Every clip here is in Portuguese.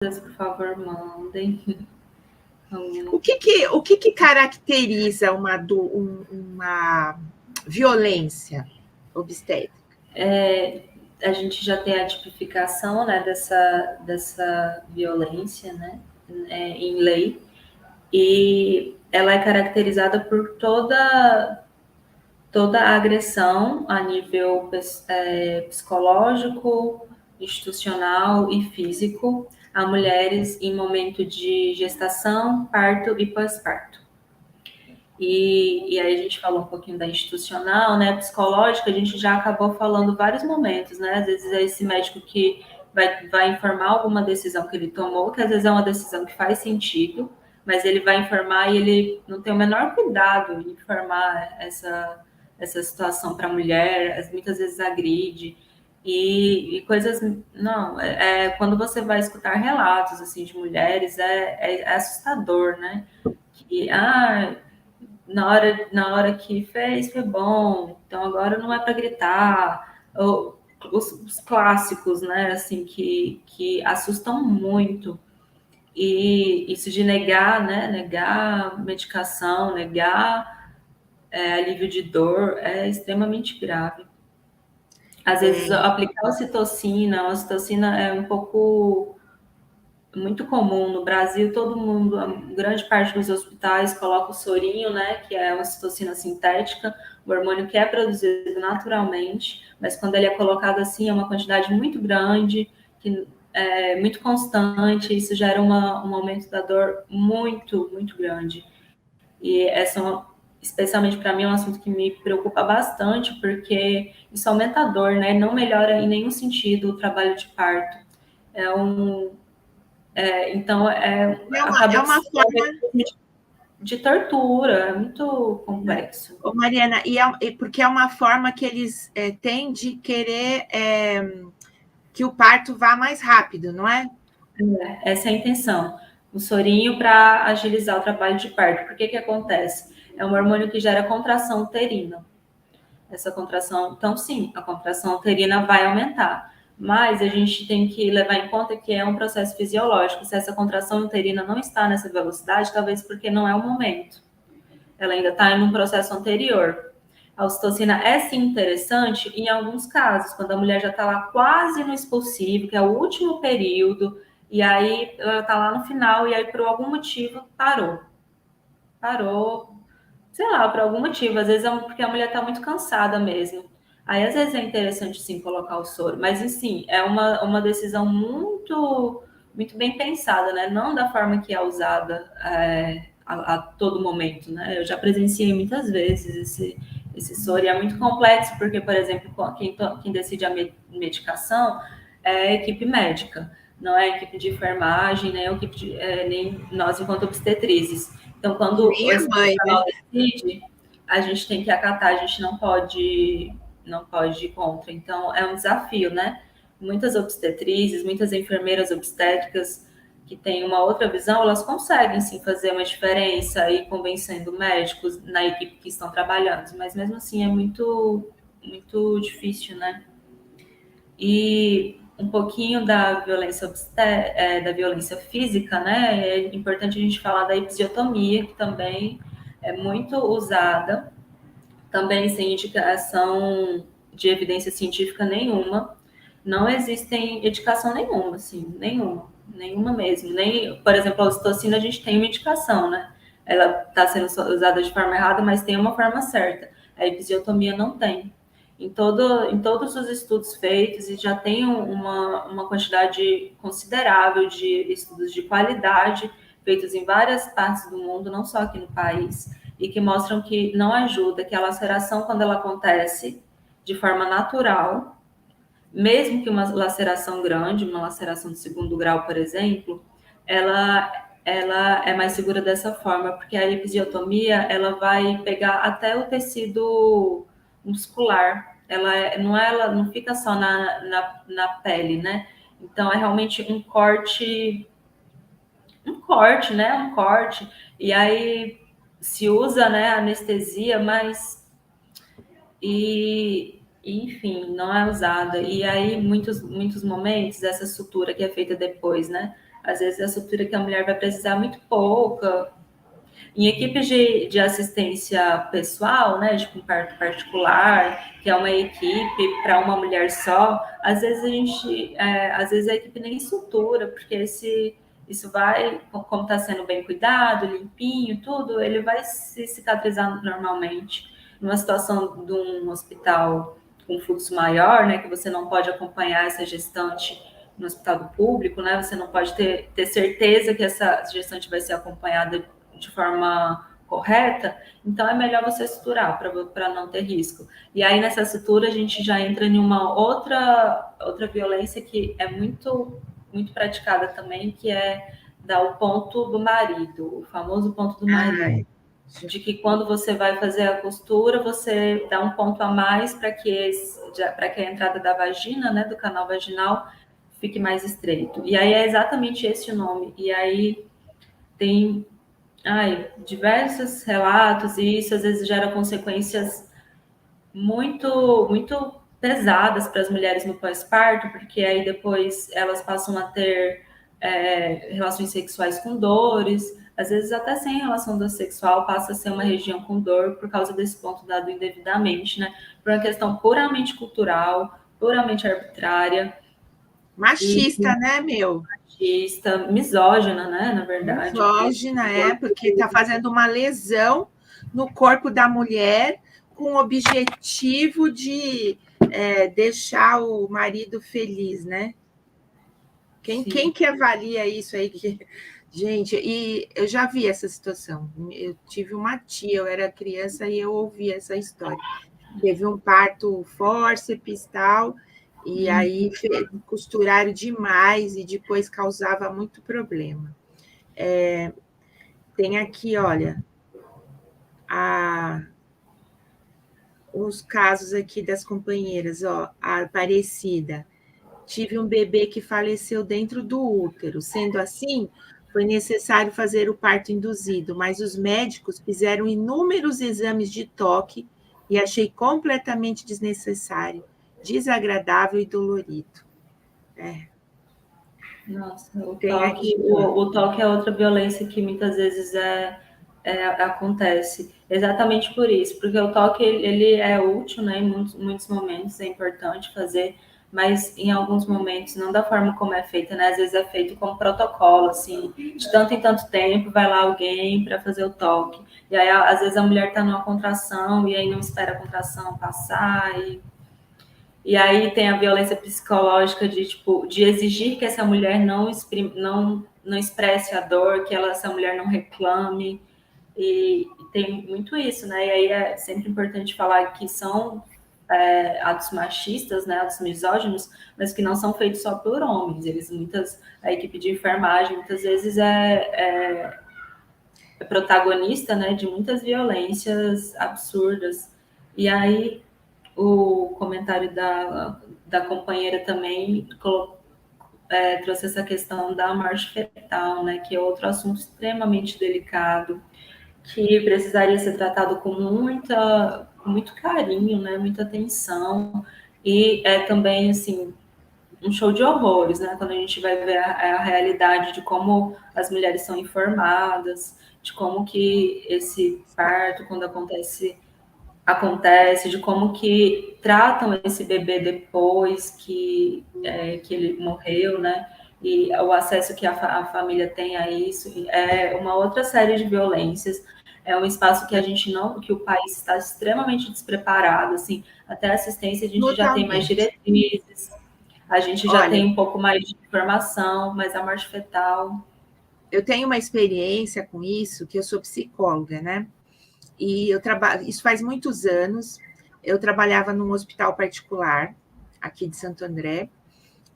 Por favor, mandem. O que caracteriza uma violência obstétrica? A gente já tem a tipificação, né, dessa violência, né, em lei, e ela é caracterizada por toda a agressão a nível psicológico, institucional e físico a mulheres em momento de gestação, parto e pós-parto. E aí a gente falou um pouquinho da institucional, né? Psicológica, a gente já acabou falando vários momentos, né? Às vezes é esse médico que vai informar alguma decisão que ele tomou, que às vezes é uma decisão que faz sentido, mas ele vai informar e ele não tem o menor cuidado em informar essa situação para a mulher, muitas vezes agride. E coisas. Não, quando você vai escutar relatos assim, de mulheres, é assustador, né? Que, na hora que fez, foi bom, então agora não é para gritar. Os clássicos, né, assim, que assustam muito. E isso de negar, né, negar medicação, negar alívio de dor é extremamente grave. Às vezes, aplicar ocitocina, a ocitocina é um pouco muito comum no Brasil, todo mundo, a grande parte dos hospitais coloca o sorinho, né, que é uma ocitocina sintética, o hormônio que é produzido naturalmente, mas quando ele é colocado assim, é uma quantidade muito grande, que é muito constante, isso gera um aumento da dor muito, muito grande. E especialmente para mim, é um assunto que me preocupa bastante, porque isso aumenta a dor, né, não melhora em nenhum sentido o trabalho de parto. Então, acaba uma forma de tortura, é muito complexo. Mariana, porque é uma forma que eles têm de querer que o parto vá mais rápido, não é? Essa é a intenção. O sorinho para agilizar o trabalho de parto. Por que acontece? É um hormônio que gera contração uterina. Essa contração, então sim, a contração uterina vai aumentar. Mas a gente tem que levar em conta que é um processo fisiológico. Se essa contração uterina não está nessa velocidade, talvez porque não é o momento. Ela ainda está em um processo anterior. A ocitocina é sim interessante em alguns casos, quando a mulher já está lá quase no expulsivo, que é o último período, e aí ela está lá no final, e aí por algum motivo parou. Sei lá, por algum motivo, às vezes é porque a mulher está muito cansada mesmo. Aí às vezes é interessante sim colocar o soro, mas sim, é uma decisão muito, muito bem pensada, né? Não da forma que é usada a todo momento, né? Eu já presenciei muitas vezes esse soro e é muito complexo, porque, por exemplo, quem decide a medicação é a equipe médica, não é a equipe de enfermagem, nem nós enquanto obstetrizes. Então, quando Minha mãe, né? decide, a gente tem que acatar, a gente não pode ir contra. Então, é um desafio, né? Muitas obstetrizes, muitas enfermeiras obstétricas que têm uma outra visão, elas conseguem sim fazer uma diferença e convencendo médicos na equipe que estão trabalhando, mas mesmo assim é muito, muito difícil, né? E um pouquinho da violência da violência física, né? É importante a gente falar da episiotomia, que também é muito usada, também sem indicação de evidência científica nenhuma. Não existem indicação nenhuma, assim, nenhuma mesmo. Nem, por exemplo, a ocitocina a gente tem uma indicação, né? Ela está sendo usada de forma errada, mas tem uma forma certa. A episiotomia não tem. Em todos os estudos feitos, e já tem uma quantidade considerável de estudos de qualidade feitos em várias partes do mundo, não só aqui no país, e que mostram que não ajuda, que a laceração, quando ela acontece de forma natural, mesmo que uma laceração grande, uma laceração de segundo grau, por exemplo, ela é mais segura dessa forma, porque a episiotomia ela vai pegar até o tecido muscular. Ela não fica só na pele, né? Então é realmente um corte, né? Um corte. E aí se usa, né, anestesia, mas enfim, não é usada. E aí muitos momentos essa sutura que é feita depois, né? Às vezes a sutura que a mulher vai precisar é muito pouca. Em equipes de assistência pessoal, né, de parto particular, que é uma equipe para uma mulher só, às vezes às vezes a equipe nem sutura, porque isso vai, como está sendo bem cuidado, limpinho, tudo, ele vai se cicatrizar normalmente. Numa situação de um hospital com fluxo maior, né, que você não pode acompanhar essa gestante no hospital público, né, você não pode ter certeza que essa gestante vai ser acompanhada de forma correta, então é melhor você suturar para não ter risco. E aí nessa sutura a gente já entra em uma outra violência que é muito praticada também, que é dar o ponto do marido, o famoso ponto do marido. De que quando você vai fazer a costura, você dá um ponto a mais para que a entrada da vagina, né, do canal vaginal, fique mais estreito. E aí é exatamente esse o nome. E aí tem diversos relatos, e isso às vezes gera consequências muito pesadas para as mulheres no pós-parto, porque aí depois elas passam a ter relações sexuais com dores, às vezes até sem relação sexual, passa a ser uma região com dor por causa desse ponto dado indevidamente, né? Por uma questão puramente cultural, puramente arbitrária. Machista, né, meu? Machista, misógina, né, na verdade. Misógina, porque está fazendo uma lesão no corpo da mulher com o objetivo de deixar o marido feliz, né? Quem que avalia isso aí? Gente, e eu já vi essa situação. Eu tive uma tia, eu era criança e eu ouvi essa história. Teve um parto fórceps e tal, e aí costuraram demais e depois causava muito problema. Tem aqui, olha, os casos aqui das companheiras, ó, a Aparecida. Tive um bebê que faleceu dentro do útero. Sendo assim, foi necessário fazer o parto induzido, mas os médicos fizeram inúmeros exames de toque e achei completamente desnecessário, desagradável e dolorido. Nossa, Tem aqui, o toque é outra violência que muitas vezes acontece. Exatamente por isso, porque o toque ele é útil, né? Em muitos momentos é importante fazer, mas em alguns momentos não da forma como é feita, né? Às vezes é feito como protocolo, assim, de tanto em tanto tempo vai lá alguém para fazer o toque. E aí, às vezes, a mulher está numa contração e aí não espera a contração passar e aí tem a violência psicológica de exigir que essa mulher não expresse a dor, que essa mulher não reclame. E tem muito isso, né? E aí é sempre importante falar que são atos machistas, né? Atos misóginos, mas que não são feitos só por homens. A equipe de enfermagem muitas vezes é protagonista, né? De muitas violências absurdas. E aí o comentário da companheira também trouxe essa questão da morte fetal, né, que é outro assunto extremamente delicado, que precisaria ser tratado com muito carinho, né, muita atenção, e é também, assim, um show de horrores, né, quando a gente vai ver a realidade de como as mulheres são informadas, de como que esse parto, quando acontece, de como que tratam esse bebê depois que ele morreu, né? E o acesso que a família tem a isso é uma outra série de violências. É um espaço que a gente não, que o país está extremamente despreparado, assim, até assistência a gente já tem mais totalmente. diretrizes, a gente já Olha, tem um pouco mais de informação, mas a morte fetal. eu tenho uma experiência com isso, que eu sou psicóloga, né? E eu trabalho, isso faz muitos anos. Eu trabalhava num hospital particular aqui de Santo André,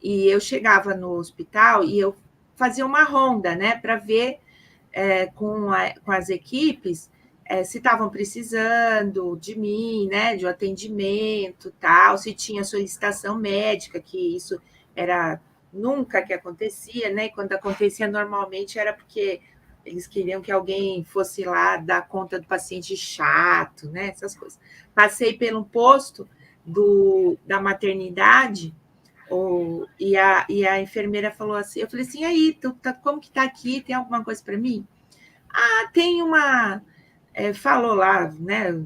e eu chegava no hospital e eu fazia uma ronda, né, para ver com as equipes se estavam precisando de mim, né, de um atendimento, tal, se tinha solicitação médica, que isso era nunca que acontecia, né? E quando acontecia normalmente era porque eles queriam que alguém fosse lá dar conta do paciente chato, né? Essas coisas. Passei pelo posto da maternidade, E a enfermeira falou assim, eu falei assim, aí, como que tá aqui? Tem alguma coisa para mim? Ah, tem uma... falou lá, né?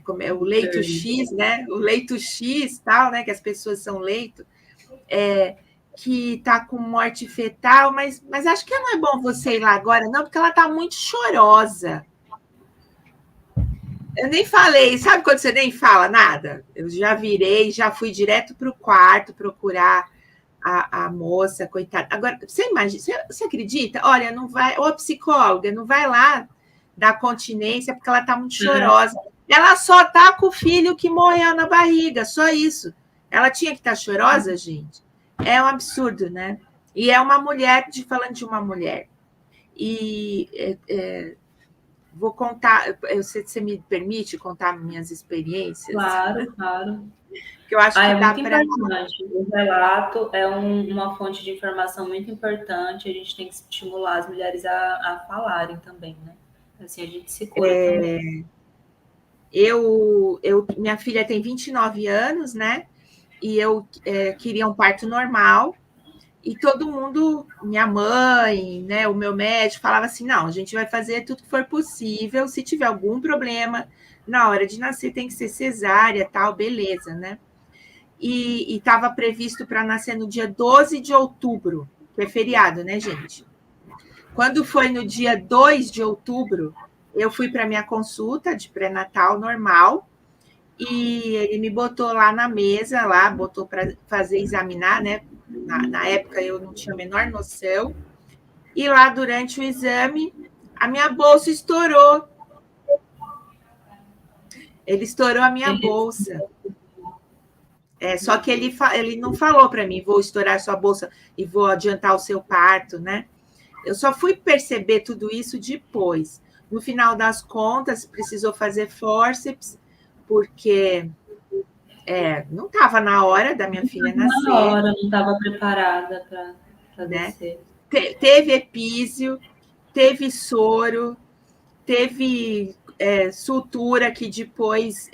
Como é o leito X, né? O leito X, tal, né? Que as pessoas são leito, que está com morte fetal, mas acho que não é bom você ir lá agora, não, porque ela está muito chorosa. Eu nem falei, sabe quando você nem fala nada? Eu já virei, já fui direto para o quarto procurar a moça, coitada. Agora, você imagina, você acredita? Olha, não vai, ô psicóloga, não vai lá dar continência porque ela está muito chorosa. Ela só está com o filho que morreu na barriga, só isso. Ela tinha que estar chorosa, gente. É um absurdo, né? E é uma mulher, falando de uma mulher. E vou contar, você me permite contar minhas experiências? Claro, claro. Que eu acho que É dá muito para. importante. O relato é uma fonte de informação muito importante. A gente tem que estimular as mulheres a falarem também, né? Assim a gente se cura também. Minha filha tem 29 anos, né? E eu queria um parto normal. E todo mundo, minha mãe, né, o meu médico, falava assim: não, a gente vai fazer tudo que for possível. Se tiver algum problema, na hora de nascer tem que ser cesárea, tal, beleza, né? E estava previsto para nascer no dia 12 de outubro, que é feriado, né, gente? Quando foi no dia 2 de outubro, eu fui para minha consulta de pré-natal normal e ele me botou lá na mesa, lá, botou para fazer examinar, né? Na época eu não tinha a menor noção. E lá durante o exame, a minha bolsa estourou. Ele estourou a minha bolsa. Só que ele não falou para mim, vou estourar sua bolsa e vou adiantar o seu parto, né? Eu só fui perceber tudo isso depois. No final das contas, precisou fazer fórceps, porque não estava na hora da minha filha Na nascer. hora, não estava preparada para Né? descer. Teve epísio, teve soro, teve sutura, que depois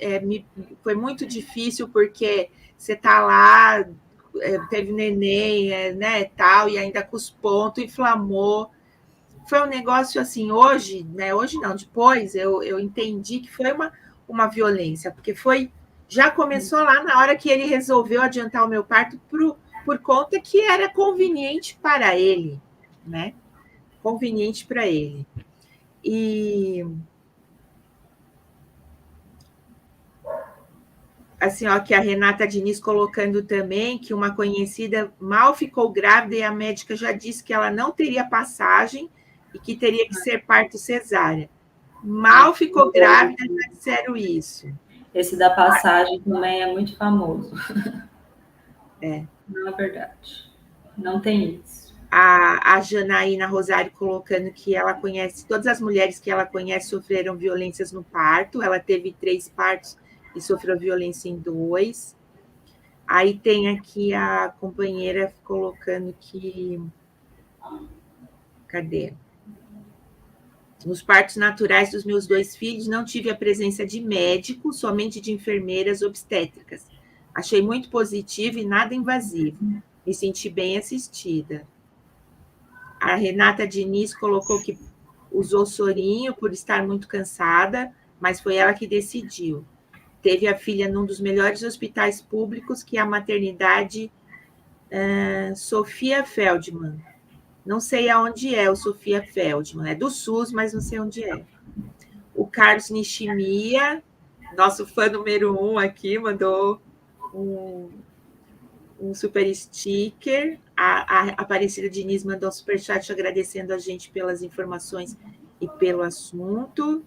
foi muito difícil, porque você está lá, teve neném, né, tal, e ainda com os pontos, inflamou. Foi um negócio assim, hoje, né? Hoje não, depois eu entendi que foi uma violência, porque já começou lá na hora que ele resolveu adiantar o meu parto por conta que era conveniente para ele, né? Conveniente para ele. E assim, ó, que a Renata Diniz colocando também que uma conhecida mal ficou grávida e a médica já disse que ela não teria passagem e que teria que ser parto cesárea. Mal ficou grávida, já disseram isso. Esse da passagem também é muito famoso. Não é verdade. Não tem isso. A Janaína Rosário colocando que ela conhece, todas as mulheres que ela conhece sofreram violências no parto. Ela teve 3 partos e sofreu violência em 2. Aí tem aqui a companheira colocando que... Cadê? Nos partos naturais dos meus 2 filhos, não tive a presença de médico, somente de enfermeiras obstétricas. Achei muito positivo e nada invasivo. Me senti bem assistida. A Renata Diniz colocou que usou sorinho por estar muito cansada, mas foi ela que decidiu. Teve a filha num dos melhores hospitais públicos, que é a maternidade Sofia Feldman. Não sei aonde é o Sofia Feldman, é do SUS, mas não sei onde é. O Carlos Nishimiya, nosso fã número 1 aqui, mandou um super sticker. A Aparecida Diniz mandou um superchat agradecendo a gente pelas informações e pelo assunto.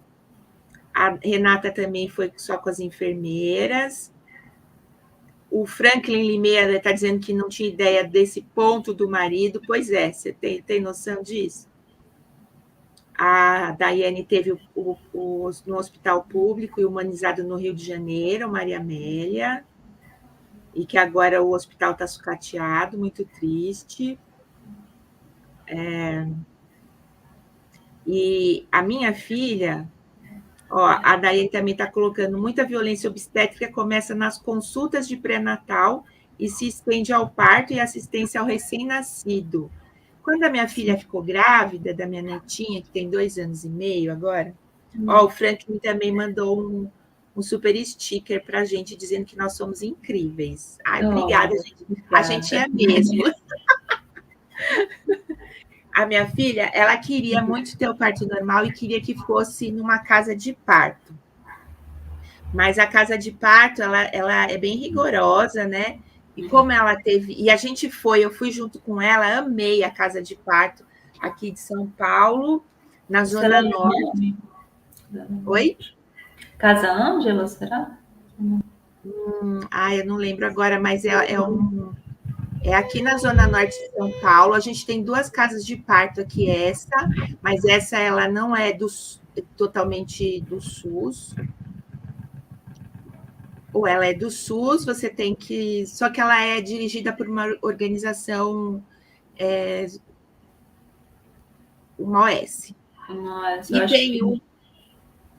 A Renata também foi só com as enfermeiras. O Franklin Limeira está dizendo que não tinha ideia desse ponto do marido. Pois é, você tem noção disso? A Daiane teve no hospital público e humanizado no Rio de Janeiro, Maria Amélia, e que agora o hospital está sucateado, muito triste. E a minha filha, a Daiane também está colocando, muita violência obstétrica começa nas consultas de pré-natal e se estende ao parto e assistência ao recém-nascido. Quando a minha filha ficou grávida, da minha netinha, que tem 2 anos e meio agora, ó, o Franklin também mandou um super sticker para a gente, dizendo que nós somos incríveis. Ai, obrigada, gente. A gente é mesmo. A minha filha, ela queria muito ter o parto normal e queria que fosse numa casa de parto. Mas a casa de parto, ela é bem rigorosa, né? E como ela teve. E a gente foi, eu fui junto com ela, amei a casa de parto aqui de São Paulo, na Zona Norte. Oi? Casa Ângela, será? Eu não lembro agora, mas é aqui na Zona Norte de São Paulo. A gente tem 2 casas de parto aqui, mas essa ela não é totalmente do SUS. Ou ela é do SUS, você tem que. Só que ela é dirigida por uma organização, uma OS.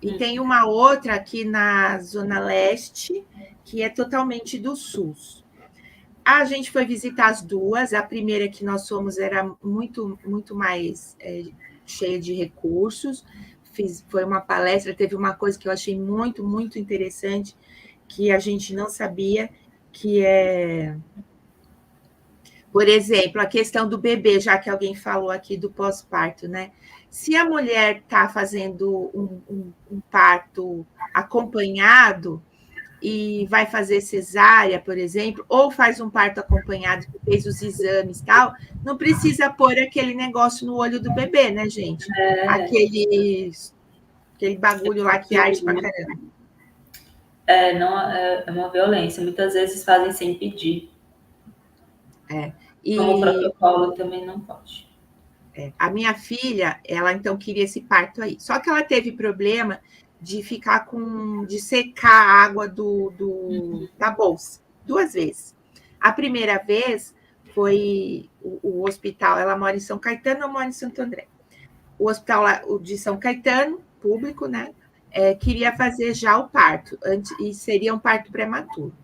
E tem uma outra aqui na Zona Leste, que é totalmente do SUS. A gente foi visitar as 2. A primeira que nós fomos era muito, muito mais cheia de recursos. Foi uma palestra, teve uma coisa que eu achei muito, muito interessante, que a gente não sabia, que é, por exemplo, a questão do bebê, já que alguém falou aqui do pós-parto, né? Se a mulher está fazendo um parto acompanhado e vai fazer cesárea, por exemplo, ou faz um parto acompanhado que fez os exames e tal, não precisa pôr aquele negócio no olho do bebê, né, gente? Aquele bagulho lá que arde pra caramba. É uma violência. Muitas vezes fazem sem pedir. Como o protocolo também não pode. A minha filha, ela então queria esse parto aí. Só que ela teve problema de de secar a água da bolsa 2 vezes. A primeira vez foi o hospital, ela mora em São Caetano, eu moro em Santo André. O hospital de São Caetano, público, né? Queria fazer já o parto, e seria um parto prematuro.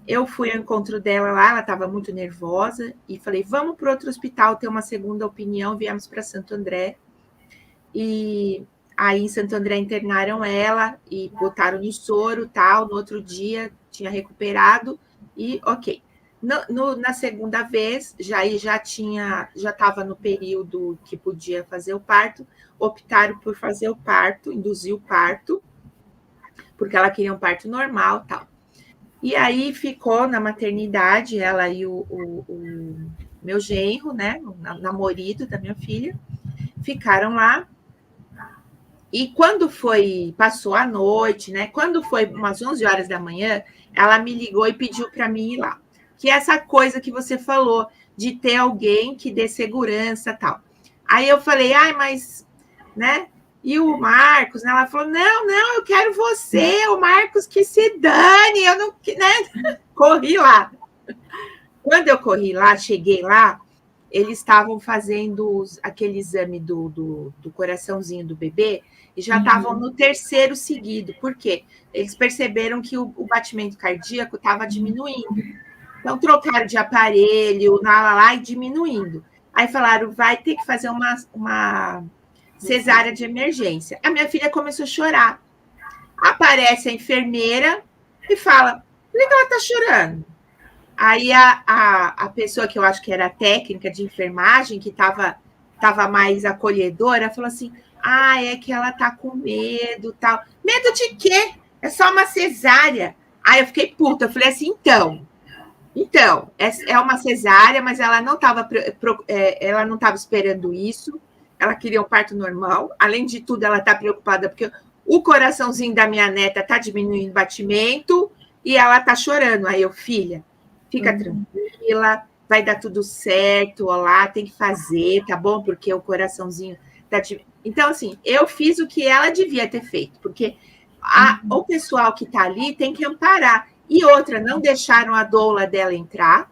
Eu fui ao encontro dela lá, ela estava muito nervosa, e falei, vamos para outro hospital ter uma segunda opinião, viemos para Santo André, e aí em Santo André internaram ela, e botaram no soro, tal, no outro dia tinha recuperado, e ok. Na segunda vez, já estava no período que podia fazer o parto, optaram por fazer o parto, induzir o parto, porque ela queria um parto normal, tal. E aí ficou na maternidade, ela e o meu genro, né, o namorado da minha filha, ficaram lá. E quando passou a noite, né, quando foi umas 11 horas da manhã, ela me ligou e pediu para mim ir lá. Que é essa coisa que você falou, de ter alguém que dê segurança e tal. Aí eu falei, mas, né? E o Marcos, né? Ela falou, não, eu quero você, o Marcos que se dane, eu não, né? Corri lá. Quando eu corri lá, cheguei lá, eles estavam fazendo aquele exame do coraçãozinho do bebê e já estavam no 3º seguido. Por quê? Eles perceberam que o batimento cardíaco estava diminuindo. Então, trocaram de aparelho, lá, e diminuindo. Aí falaram, vai ter que fazer uma cesárea de emergência. A minha filha começou a chorar. Aparece a enfermeira e fala, por que ela está chorando? Aí a pessoa que eu acho que era a técnica de enfermagem, que estava mais acolhedora, falou assim, é que ela está com medo, tal. Medo de quê? É só uma cesárea. Aí eu fiquei puta, eu falei assim, então, é uma cesárea, mas ela não estava esperando isso, ela queria um parto normal. Além de tudo, ela está preocupada porque o coraçãozinho da minha neta está diminuindo o batimento e ela está chorando. Aí eu, filha, fica tranquila, vai dar tudo certo, olá, tem que fazer, tá bom? Porque o coraçãozinho está diminuindo. Então, assim, eu fiz o que ela devia ter feito, porque o pessoal que está ali tem que amparar. E outra, não deixaram a doula dela entrar.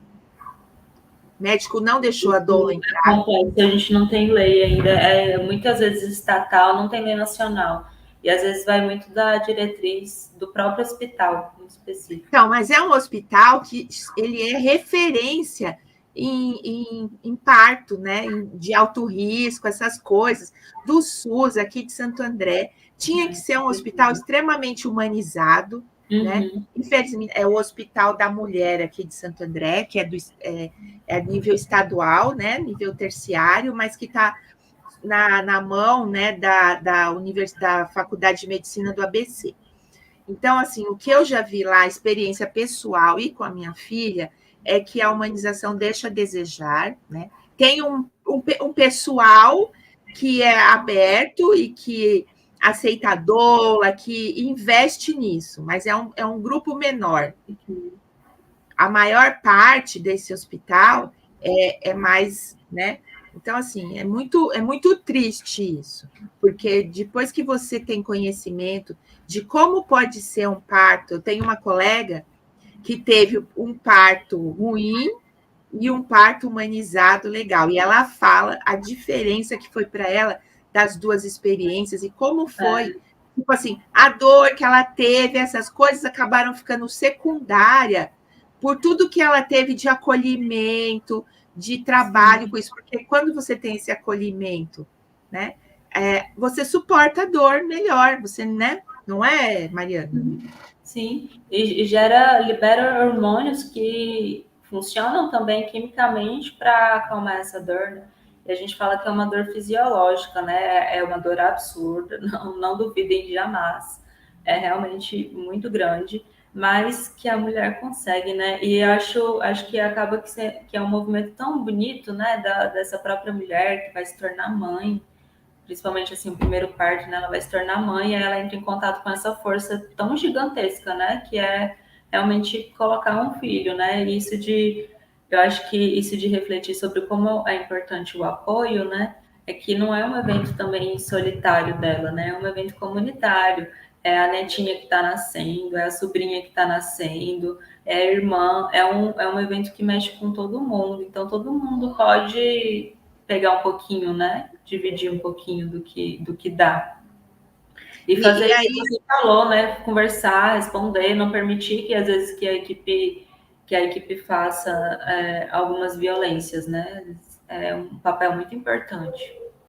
O médico não deixou a doula entrar. A gente não tem lei ainda. Muitas vezes estatal, não tem lei nacional. E às vezes vai muito da diretriz do próprio hospital, em específico. Então, mas é um hospital que ele é referência em parto, né? De alto risco, essas coisas. Do SUS, aqui de Santo André. Tinha que ser um hospital extremamente humanizado, né? Uhum. Infelizmente, é o Hospital da Mulher aqui de Santo André, que é nível estadual, né? Nível terciário, mas que está na mão, né, da Faculdade de Medicina do ABC. Então, assim, o que eu já vi lá, experiência pessoal e com a minha filha, é que a humanização deixa a desejar, né? Tem um pessoal que é aberto e que aceita a doula, que investe nisso, mas é um grupo menor. A maior parte desse hospital é mais, né? Então, assim, é muito triste isso, porque depois que você tem conhecimento de como pode ser um parto, eu tenho uma colega que teve um parto ruim e um parto humanizado legal, e ela fala a diferença que foi para ela das duas experiências e como foi, tipo assim, a dor que ela teve, essas coisas acabaram ficando secundária por tudo que ela teve de acolhimento, de trabalho com isso, porque quando você tem esse acolhimento, né, você suporta a dor melhor, você, né? Não é, Mariana? Sim, e libera hormônios que funcionam também quimicamente para acalmar essa dor, né? E a gente fala que é uma dor fisiológica, né? É uma dor absurda, não duvidem jamais. É realmente muito grande, mas que a mulher consegue, né? E acho que acaba que é um movimento tão bonito, né? Dessa própria mulher que vai se tornar mãe, principalmente assim, o primeiro parto, né, ela vai se tornar mãe e ela entra em contato com essa força tão gigantesca, né, que é realmente colocar um filho, né, e eu acho que isso de refletir sobre como é importante o apoio, né, é que não é um evento também solitário dela, né, é um evento comunitário, é a netinha que está nascendo, é a sobrinha que está nascendo, é a irmã, é um evento que mexe com todo mundo, então todo mundo pode pegar um pouquinho, né? Dividir um pouquinho do que dá. E fazer E isso que aí, você falou, né? Conversar, responder, não permitir que às vezes que a equipe faça algumas violências, né? É um papel muito importante.